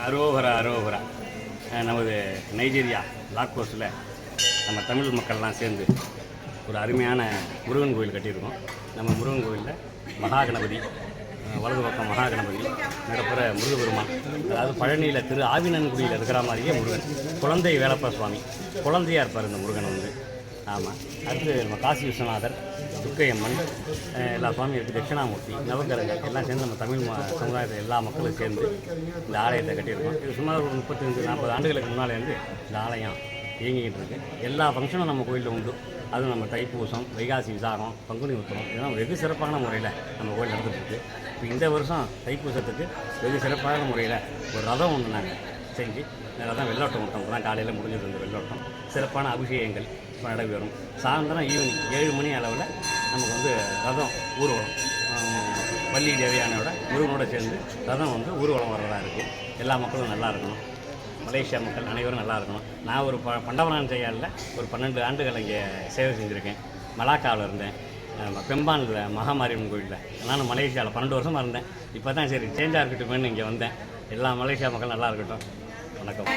அரோகரா அரோகரா. நமது நைஜீரியா லாக்கோஸில் நம்ம தமிழ் மக்கள்லாம் சேர்ந்து ஒரு அருமையான முருகன் கோயில் கட்டியிருக்கோம். நம்ம முருகன் கோயிலில் மகாகணபதி, வலது பக்கம் மகாகணபதி, நடப்புற முருகபெருமான், அதாவது பழனியில் திரு ஆவினன்குடியில் இருக்கிற மாதிரியே முருகன், குழந்தை வேலப்ப சுவாமி, குழந்தையாக இருப்பார் இந்த முருகன் வந்து. ஆமாம். அடுத்து நம்ம காசி விஸ்வநாதர், துர்க்கையம்மன், எல்லா சுவாமியும் இருக்குது, தட்சிணாமூர்த்தி, நவகிரகங்கள் எல்லாம் சேர்ந்து நம்ம தமிழ் சமுதாயத்தில் எல்லா மக்களும் சேர்ந்து இந்த ஆலயத்தை கட்டியிருக்கோம். இது சுமார் ஒரு 35-40 ஆண்டுகளுக்கு முன்னாலேருந்து இந்த ஆலயம் இயங்கிக்கிட்டு இருக்குது. எல்லா ஃபங்க்ஷனும் நம்ம கோயிலில் உண்டு. அதுவும் நம்ம தைப்பூசம், வைகாசி விசாகம், பங்குனி உத்திரம் இதெல்லாம் வெகு சிறப்பான முறையில் நம்ம கோயில் நடந்துகிட்ருக்கு. இப்போ இந்த வருஷம் தைப்பூசத்துக்கு வெகு சிறப்பான முறையில் ஒரு ரதம் ஒன்று நாங்கள் செஞ்சு இந்த ரதம் வெள்ளோட்டம் விட்டோம். தான் காலையில் முடிஞ்சது இந்த வெள்ளோட்டம். சிறப்பான அபிஷேகங்கள் இப்போ நடைபெறும். சாயந்தரம் ஈவினிங் 7 மணி அளவில் நமக்கு வந்து ரதம் ஊர்வலம், பள்ளி தேவையானோட முருகனோட சேர்ந்து ரதம் வந்து ஊர்வலம் வர்றதா இருக்குது. எல்லா மக்களும் நல்லா இருக்கணும். மலேசியா மக்கள் அனைவரும் நல்லா இருக்கணும். நான் ஒரு பண்டவனான் செய்யாளில் ஒரு 12 ஆண்டுகள் இங்கே சேவை செஞ்சுருக்கேன். மலாக்காவில் இருந்தேன், பெம்பானில் மகாமாரியம்மன் கோயிலில். நான் மலேசியாவில் 12 வருஷமாக இருந்தேன். இப்போ தான் சரி சேஞ்சாக இருக்கட்டுமேனு இங்கே வந்தேன். எல்லா மலேசியா மக்கள் நல்லா இருக்கட்டும். வணக்கம்.